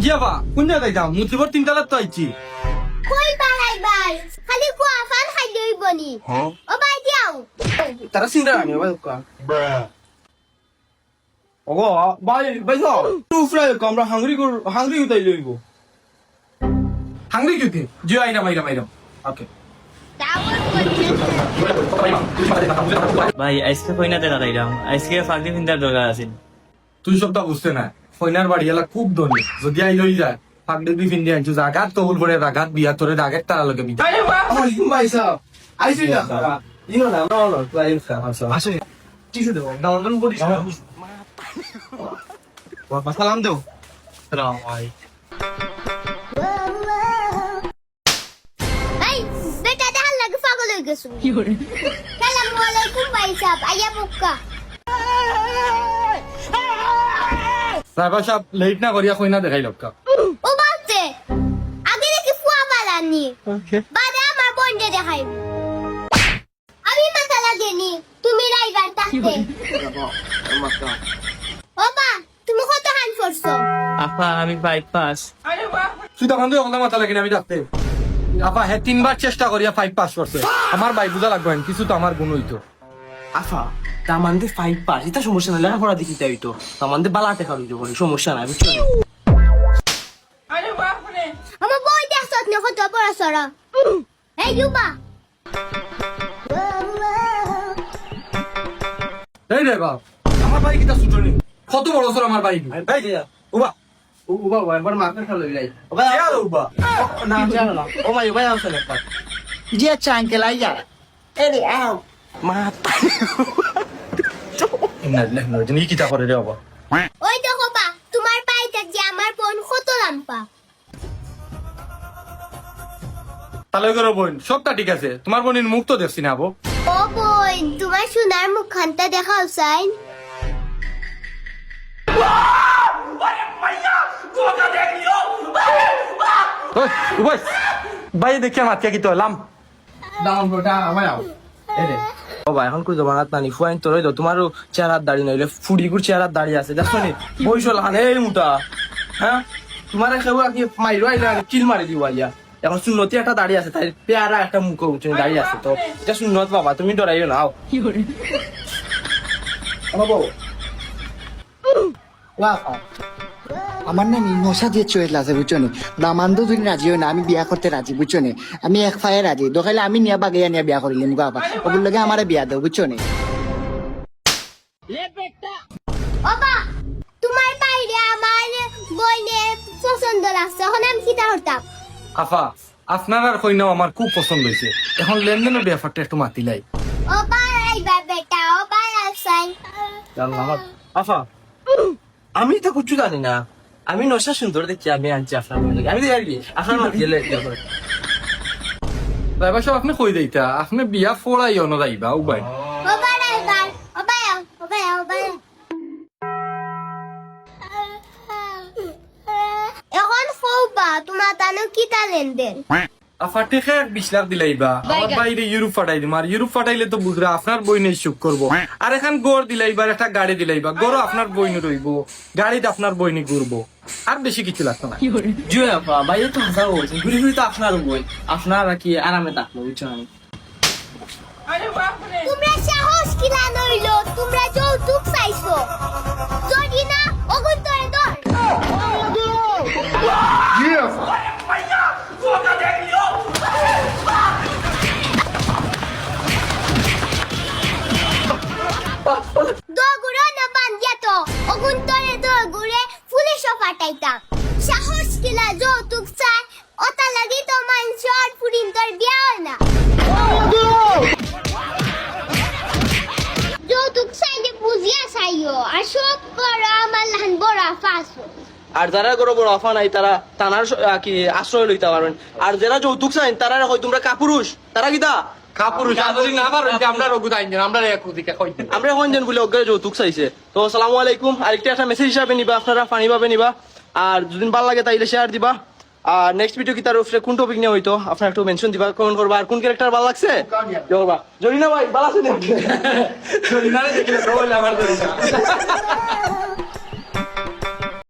জিয়াবা কোন জায়গায় যাও মুতিবর তিনতলার তো আইছি কই বাড়াই বাই খালি কুয়া ফান খাই লইব নি ও বাই দিও তারা সিঙ্গার আনি ভাই কা ওগো ভাই ভাই যাও টু ফ্রাই আমরা হাংরি উতাই লইব হাঙ্গরি কিউতে জিও আইনা মাইরা মাইরা ওকে দাওয়ার করছে ভাই আজকে কইনাতে দাঁড়াইলাম আজকে ফাঁকি ফিন্দার দরকার আছে। তুই সবটা বুঝতে না ফইনার বাড়ি এলা খুব ধনী যদি আই লই যায় ফাগড়ি দুই ফিন্দি আনছু জাগাত তহুল পরে রাগাত বিয়া তোরে রাগের তারা লগে বিয়া আসসালামু ভাই সাহেব আইছি না ইনো না নো ক্লায়েন্ট সাহেব আসে টিস্যু দেবো ডাউন বডি সালাম দেও সালাম ভাই এই বেটা দেখার লাগে পাগল হয়ে গেছো কি করে সালামু আলাইকুম ভাই সাহেব আইয়া বুক্কা ড্রাইভার সাহেব লেট না করিয়া কইনা দেখাই লক্কা ও বাচ্চে আগে নাকি ফুয়া বালানি বাদে আমার বন্ধে দেখাই আমি মাথা লাগেনি তুমি ড্রাইভার থাকতে ও বা তুমি কত হান করছো আপা আমি 5 পাস। তুই তখন তুই ওখানে মাথা লাগে আমি ডাকতে আপা হ্যাঁ 3 বার চেষ্টা করিয়া 5 পাস করছে আমার ভাই বুঝা লাগবে না, কিছু তো আমার গুণ হইতো আফা তামান্দে 5 পাস এটা সমস্যা না লেখাপড়া দেখি তাই তো তামান্দে বালাতে খালি তো সমস্যা নাই বুঝছো আমার বই দেখছ না কত বড় সরা এই ইউবা এই রে বাপ আমার ভাই কিটা ছুটো নেই কত বড় সর আমার ভাই এই যে উবা উবা একবার মাকে খালো যাই ওবা আর উবা না জানো না ও মাই উবা আছে একটা জি আচ্ছা আঙ্কেল আইয়া এরে আও মা না না জানি কিটা করে রে বাবা ওই দেখো বা তোমার পাইটা যে আমার বোন কত লাম্পা তাহলে করো বোন সবটা ঠিক আছে তোমার বোনের মুখ তো দেখছি না আবো ও বোন তোমার সোনার মুখখানটা দেখাও সাইন ওই উবাই ভাই দেখিয়া মাতিয়া কি তো লাম দাম গোটা আমায় আও এরে ও ভাই এখন কই জমানাত নানি ফুয়াইন তোর হইতো তোমারও চেহারার দাড়ি নইলে ফুড়িগুর চেহারার দাড়ি আছে দেখছো নি বইসল হানে এই মুটা হ্যাঁ তোমার কেউ কি মাইরো আইলা কিল মারি দিও আইয়া এখন সুন্নতি একটা দাড়ি আছে তাই পেয়ারা একটা মুখ উঠে দাড়ি আছে তো এটা সুন্নত বাবা তুমি ডরাইও না আও কি করে বাবা ওয়া আমার না নশা দিয়ে চয়েল আছে বুঝছো নি দামান্দ যদি রাজি হয় না আমি বিয়া করতে রাজি বুঝছো নি আমি এক ফায়ে রাজি দোকাইলে আমি নিয়া বাগাইয়া নিয়ে বিয়া করিলাম বাবা ওগুলো লাগে আমার বিয়া দাও বুঝছো নি ও বা তোমার বাইরে আমার বোনের পছন্দ লাগছে এখন আমি কিতা করতাম আফা আপনার আর কইনাও আমার খুব পছন্দ হয়েছে এখন লেনদেনের ব্যাপারটা একটু মাতিলাই ও বা রাইবা বেটা ও বা সাইন আফা আমি তো কিছু জানি না আমি নশা সুন্দর দেখছি আমি আনছি আপনার মনে আমি দেখি আপনার মনে গেলে ড্রাইভার সাহেব আপনি কই দেইতা আপনি বিয়া ফোড়াই অন যাইবা উবাই ও বা রাইবার ও বা ও বা ও বা এখন ফৌবা তোমার তানো কিতা লেনদেন আফা টেকে 20 লাখ দিলাইবা আমার বাইরে ইউরোপ ফাটাই দিম আর ইউরোপ ফাটাইলে তো বুঝরা আপনার বই নেই সুখ করবো আর এখন গড় দিলাইবার একটা গাড়ি দিলাইবা গড়ও আপনার বই নি রইব গাড়িতে আপনার বই নি ঘুরবো আর বেশি কিছু লাগতো না জুয়ে আপা বাইরে তো হাজার বলছেন ঘুরে ঘুরে তো আপনার বই আপনার কি আরামে থাকলো বুঝছো আমি তোমরা সাহস কিলা নইলো তোমরা যৌতুক চাইছো যদি না ওগুন তোরে দর দগুড়ো না বান্ধিয়া তো ওগুন তোরে দগুড়ে পুলিশও ফাটাইতাম সাহস কিলা যৌতুক চাই ওটা লাগি তো মানুষ আর পুরিন তোর বিয়া হয় না যৌতুক চাইলে বুঝিয়া চাইও আর সব বড় আমার লাহান বড় ফাঁসো আর যারা বড় বড় অফা নাই তারা তানার কি আশ্রয় লইতে পারবেন আর যারা যৌতুক চাইন তারা কই তোমরা কাপুরুষ তারা কিতা কাপুরুষ যদি না পারো আমরা রগুদ আইন আমরা এক দিকে কই আমরা এখন যেন বলে অজ্ঞারে যৌতুক চাইছে তো আসসালামু আলাইকুম আরেকটা একটা মেসেজ হিসাবে নিবা আপনারা পানি পাবে নিবা আর যদি ভালো লাগে তাইলে শেয়ার দিবা আর নেক্সট ভিডিও কি তার উপরে কোন টপিক নিয়ে হইতো আপনারা একটু মেনশন দিবা কমেন্ট করবা আর কোন ক্যারেক্টার ভালো লাগছে করবা জরিনা ভাই ভালো আছে না জরিনা দেখলে তো আমার জরিনা